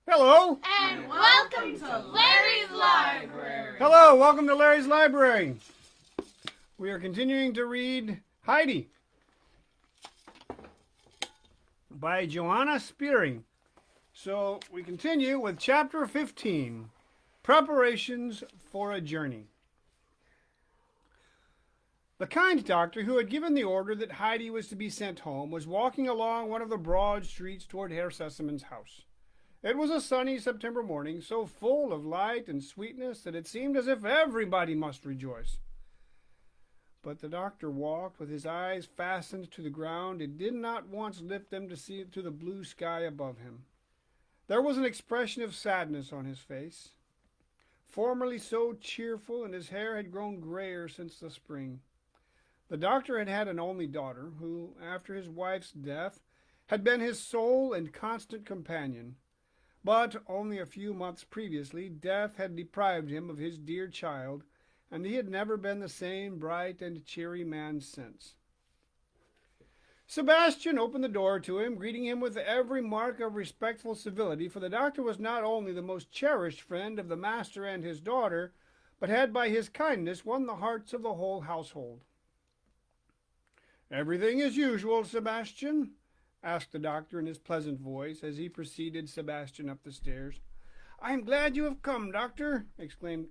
Hello! And welcome to Larry's Library! Hello, welcome to Larry's Library. We are continuing to read Heidi by Joanna Spearing. So we continue with chapter 15, Preparations for a Journey. The kind doctor who had given the order that Heidi was to be sent home was walking along one of the broad streets toward Herr Sesemann's house. It was a sunny September morning, so full of light and sweetness that it seemed as if everybody must rejoice. But the doctor walked with his eyes fastened to the ground and did not once lift them to see to the blue sky above him. There was an expression of sadness on his face, formerly so cheerful, and his hair had grown grayer since the spring. The doctor had had an only daughter, who, after his wife's death, had been his sole and constant companion. But only a few months previously death had deprived him of his dear child, and he had never been the same bright and cheery man since. Sebastian opened the door to him, greeting him with every mark of respectful civility, for the doctor was not only the most cherished friend of the master and his daughter, but had by his kindness won the hearts of the whole household. "Everything as usual, Sebastian?" asked the doctor in his pleasant voice as he preceded Sebastian up the stairs. "I am glad you have come, doctor," exclaimed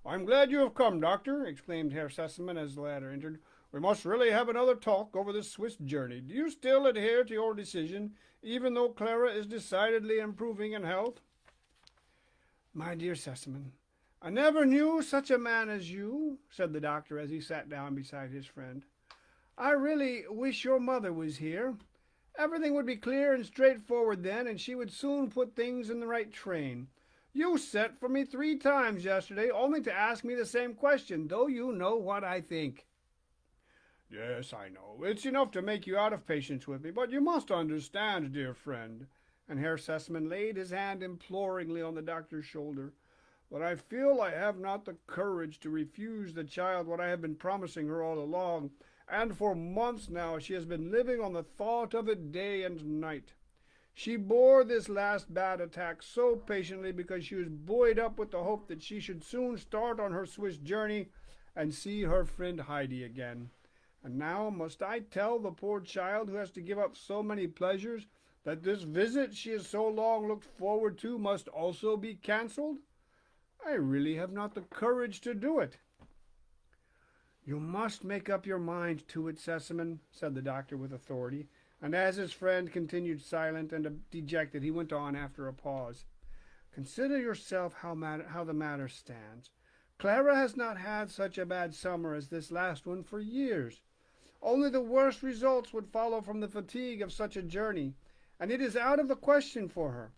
"I'm glad you have come, doctor," exclaimed Herr Sesemann as the latter entered. "We must really have another talk over this Swiss journey. Do you still adhere to your decision, even though Clara is decidedly improving in health?" "My dear Sesemann, I never knew such a man as you," said the doctor as he sat down beside his friend. "I really wish your mother was here. Everything would be clear and straightforward then, and she would soon put things in the right train. You sent for me 3 times yesterday, only to ask me the same question, though you know what I think." "Yes, I know. It's enough to make you out of patience with me, but you must understand, dear friend," and Herr Sesemann laid his hand imploringly on the doctor's shoulder, "that I feel I have not the courage to refuse the child what I have been promising her all along. And for months now she has been living on the thought of it day and night. She bore this last bad attack so patiently because she was buoyed up with the hope that she should soon start on her Swiss journey and see her friend Heidi again. And now must I tell the poor child, who has to give up so many pleasures, that this visit she has so long looked forward to must also be cancelled? I really have not the courage to do it." "You must make up your mind to it, Sesemann," said the doctor with authority, and as his friend continued silent and dejected, he went on after a pause. "Consider yourself how the matter stands. Clara has not had such a bad summer as this last one for years. Only the worst results would follow from the fatigue of such a journey, and it is out of the question for her.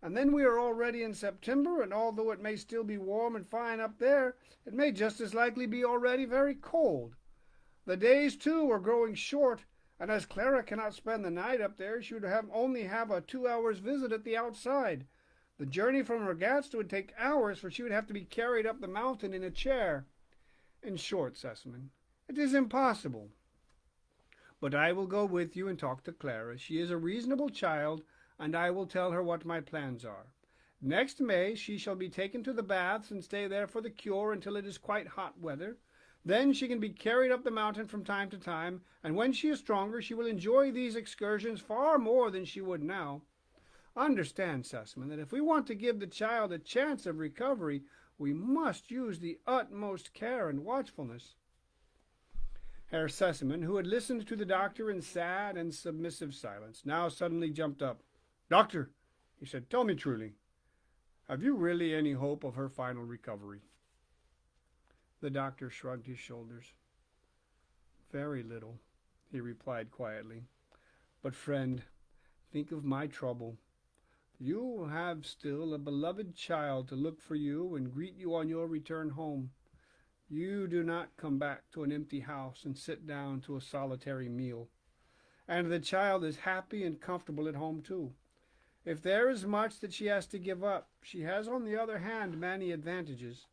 And then we are already in September, and although it may still be warm and fine up there, it may just as likely be already very cold. The days, too, are growing short, and as Clara cannot spend the night up there, she would only have a 2 hours visit at the outside. The journey from Ragaz would take hours, for she would have to be carried up the mountain in a chair. In short, Sesemann, it is impossible. But I will go with you and talk to Clara. She is a reasonable child, and I will tell her what my plans are. Next May she shall be taken to the baths and stay there for the cure until it is quite hot weather. Then she can be carried up the mountain from time to time, and when she is stronger she will enjoy these excursions far more than she would now. Understand, Sesemann, that if we want to give the child a chance of recovery, we must use the utmost care and watchfulness." Herr Sesemann, who had listened to the doctor in sad and submissive silence, now suddenly jumped up. "Doctor," he said, "tell me truly, have you really any hope of her final recovery?" The doctor shrugged his shoulders. "Very little," he replied quietly. "But, friend, think of my trouble. You have still a beloved child to look for you and greet you on your return home. You do not come back to an empty house and sit down to a solitary meal. And the child is happy and comfortable at home too. If there is much that she has to give up, she has on the other hand many advantages.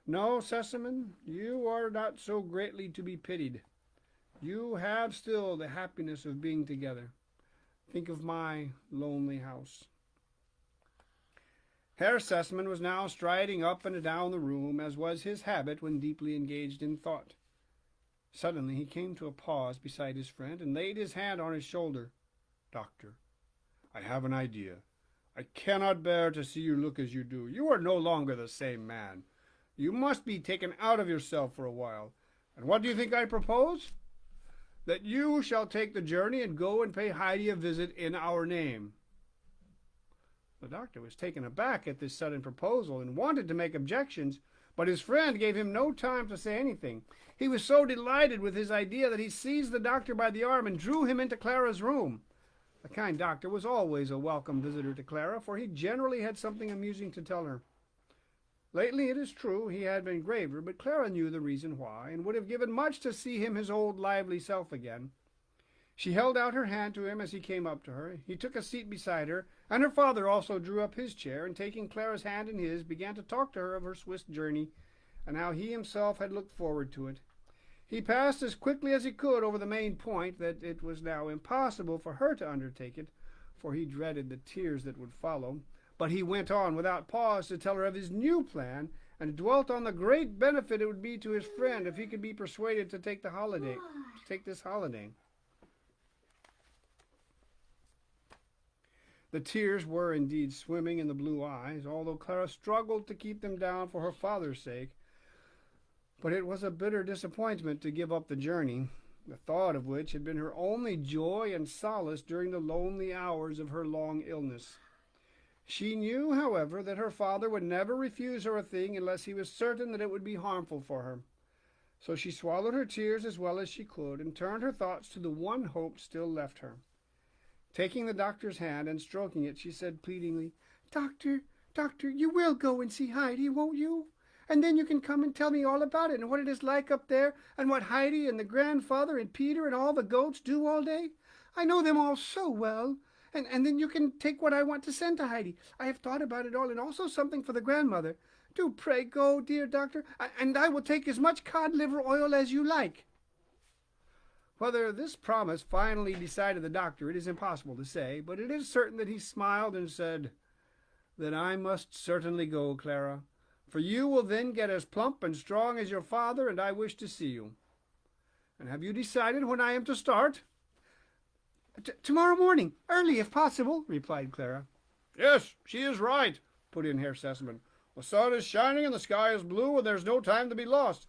No, Sesemann, you are not so greatly to be pitied. You have still the happiness of being together. Think of my lonely house." Herr Sesemann was now striding up and down the room, as was his habit when deeply engaged in thought. Suddenly he came to a pause beside his friend and laid his hand on his shoulder. "Doctor, I have an idea. I cannot bear to see you look as you do. You are no longer the same man. You must be taken out of yourself for a while. And what do you think I propose? That you shall take the journey and go and pay Heidi a visit in our name." The doctor was taken aback at this sudden proposal and wanted to make objections, but his friend gave him no time to say anything. He was so delighted with his idea that he seized the doctor by the arm and drew him into Clara's room. The kind doctor was always a welcome visitor to Clara, for he generally had something amusing to tell her. Lately, it is true, he had been graver, but Clara knew the reason why, and would have given much to see him his old lively self again. She held out her hand to him as he came up to her. He took a seat beside her, and her father also drew up his chair, and taking Clara's hand in his, began to talk to her of her Swiss journey, and how he himself had looked forward to it. He passed as quickly as he could over the main point, that it was now impossible for her to undertake it, for he dreaded the tears that would follow. But he went on without pause to tell her of his new plan, and dwelt on the great benefit it would be to his friend if he could be persuaded to take this holiday. The tears were indeed swimming in the blue eyes, although Clara struggled to keep them down for her father's sake. But it was a bitter disappointment to give up the journey, the thought of which had been her only joy and solace during the lonely hours of her long illness. She knew, however, that her father would never refuse her a thing unless he was certain that it would be harmful for her. So she swallowed her tears as well as she could, and turned her thoughts to the one hope still left her. Taking the doctor's hand and stroking it, she said pleadingly, Doctor, you will go and see Heidi, won't you? And then you can come and tell me all about it and what it is like up there, and what Heidi and the grandfather and Peter and all the goats do all day. I know them all so well. And then you can take what I want to send to Heidi. I have thought about it all, and also something for the grandmother. Do pray go, dear doctor, and I will take as much cod liver oil as you like. Whether this promise finally decided the doctor, it is impossible to say, but it is certain that he smiled and said, Then I must certainly go, Clara, for you will then get as plump and strong as your father, and I wish to see you. And have you decided when I am to start? Tomorrow morning, early if possible, replied Clara. Yes, she is right, put in Herr Sesemann. The sun is shining and the sky is blue, and there's no time to be lost.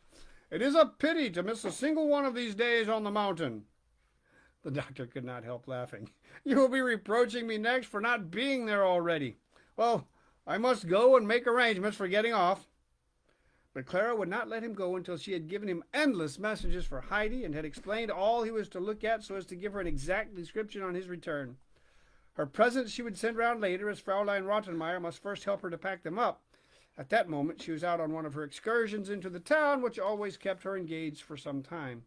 It is a pity to miss a single one of these days on the mountain. The doctor could not help laughing. You will be reproaching me next for not being there already. Well, I must go and make arrangements for getting off. But Clara would not let him go until she had given him endless messages for Heidi and had explained all he was to look at so as to give her an exact description on his return. Her presents she would send round later, as Fraulein Rottenmeier must first help her to pack them up. At that moment she was out on one of her excursions into the town, which always kept her engaged for some time.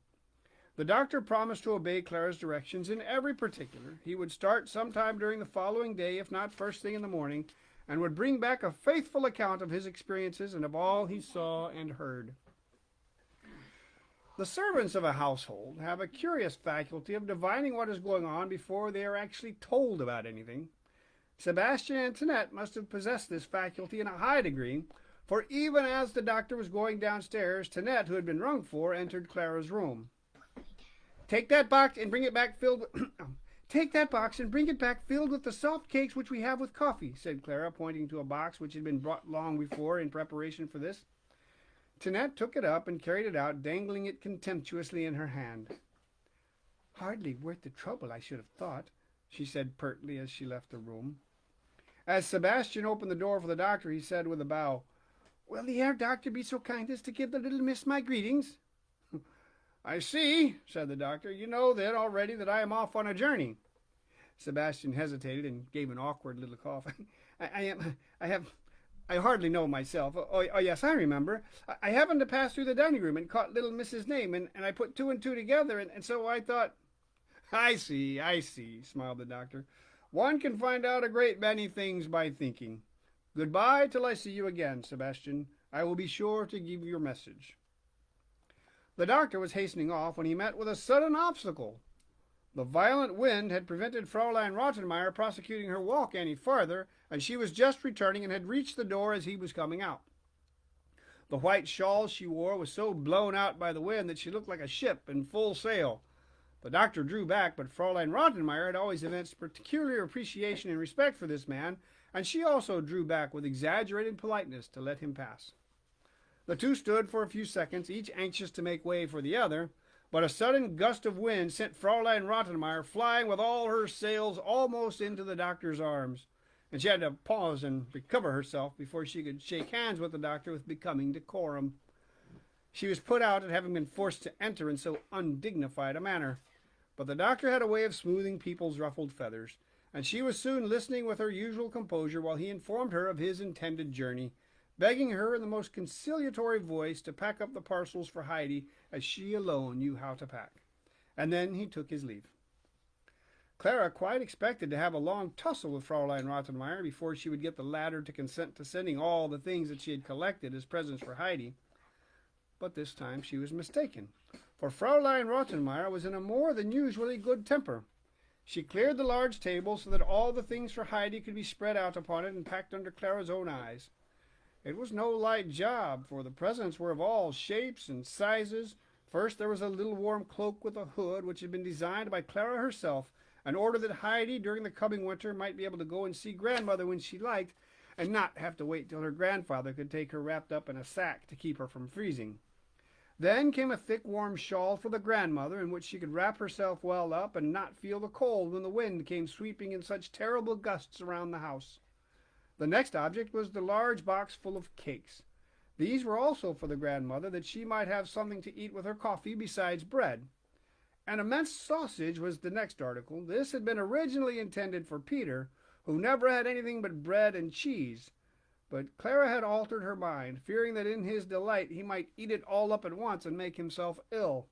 The doctor promised to obey Clara's directions in every particular. He would start sometime during the following day, if not first thing in the morning, and would bring back a faithful account of his experiences and of all he saw and heard. The servants of a household have a curious faculty of divining what is going on before they are actually told about anything. Sebastian and Tinette must have possessed this faculty in a high degree, for even as the doctor was going downstairs, Tinette, who had been rung for, entered Clara's room. Take that box and bring it back filled with the soft cakes which we have with coffee, said Clara, pointing to a box which had been brought long before in preparation for this. Tinette took it up and carried it out, dangling it contemptuously in her hand. Hardly worth the trouble, I should have thought, she said pertly as she left the room. As Sebastian opened the door for the doctor, he said with a bow, Will the Herr Doctor be so kind as to give the little miss my greetings? I see, said the doctor. You know then already that I am off on a journey. Sebastian hesitated and gave an awkward little cough. I hardly know myself. Oh, yes, I remember. I happened to pass through the dining room and caught little Miss's name, and I put two and two together, and so I thought... I see, smiled the doctor. One can find out a great many things by thinking. Goodbye till I see you again, Sebastian. I will be sure to give your message. The doctor was hastening off when he met with a sudden obstacle. The violent wind had prevented Fraulein Rottenmeier prosecuting her walk any farther, and she was just returning and had reached the door as he was coming out. The white shawl she wore was so blown out by the wind that she looked like a ship in full sail. The doctor drew back, but Fraulein Rottenmeier had always evinced peculiar appreciation and respect for this man, and she also drew back with exaggerated politeness to let him pass. The two stood for a few seconds, each anxious to make way for the other, but a sudden gust of wind sent Fraulein Rottenmeier flying with all her sails almost into the doctor's arms, and she had to pause and recover herself before she could shake hands with the doctor with becoming decorum. She was put out at having been forced to enter in so undignified a manner, but the doctor had a way of smoothing people's ruffled feathers, and she was soon listening with her usual composure while he informed her of his intended journey, begging her in the most conciliatory voice to pack up the parcels for Heidi, as she alone knew how to pack. And then he took his leave. Clara quite expected to have a long tussle with Fraulein Rottenmeier before she would get the latter to consent to sending all the things that she had collected as presents for Heidi. But this time she was mistaken, for Fraulein Rottenmeier was in a more than usually good temper. She cleared the large table so that all the things for Heidi could be spread out upon it and packed under Clara's own eyes. It was no light job, for the presents were of all shapes and sizes. First there was a little warm cloak with a hood, which had been designed by Clara herself, in order that Heidi, during the coming winter, might be able to go and see grandmother when she liked, and not have to wait till her grandfather could take her wrapped up in a sack to keep her from freezing. Then came a thick warm shawl for the grandmother, in which she could wrap herself well up and not feel the cold when the wind came sweeping in such terrible gusts around the house. The next object was the large box full of cakes. These were also for the grandmother, that she might have something to eat with her coffee besides bread. An immense sausage was the next article. This had been originally intended for Peter, who never had anything but bread and cheese. But Clara had altered her mind, fearing that in his delight he might eat it all up at once and make himself ill.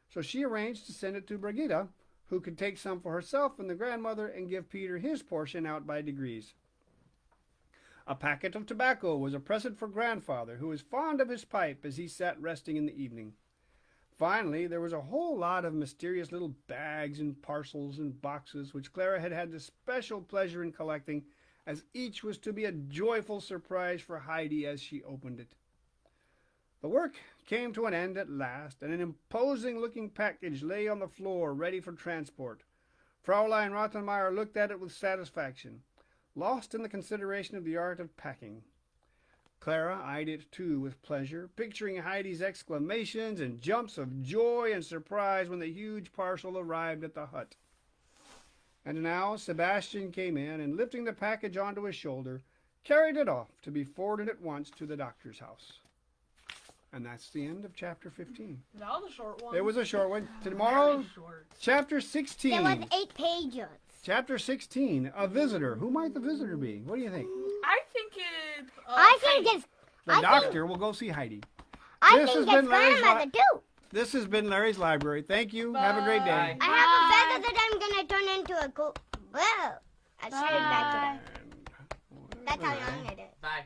So she arranged to send it to Brigitta, who could take some for herself and the grandmother and give Peter his portion out by degrees. A packet of tobacco was a present for grandfather, who was fond of his pipe as he sat resting in the evening. Finally, there was a whole lot of mysterious little bags and parcels and boxes, which Clara had had the special pleasure in collecting, as each was to be a joyful surprise for Heidi as she opened it. The work came to an end at last, and an imposing-looking package lay on the floor ready for transport. Fraulein Rottenmeier looked at it with satisfaction, lost in the consideration of the art of packing. Clara eyed it too with pleasure, picturing Heidi's exclamations and jumps of joy and surprise when the huge parcel arrived at the hut. And now Sebastian came in, and lifting the package onto his shoulder, carried it off to be forwarded at once to the doctor's house. And that's the end of chapter 15. That was a short one. It was a short one. Tomorrow, chapter 16. There was 8 pages. Chapter 16, a visitor. Who might the visitor be? What do you think? I think it's. I think it's. The doctor will go see Heidi. I This think has it's been Larry's grandmother too. This has been Larry's Library. Thank you. Have a great day. I have a feather that I'm gonna turn into a goat. Whoa! I straight back to that. That's how long it is. Bye.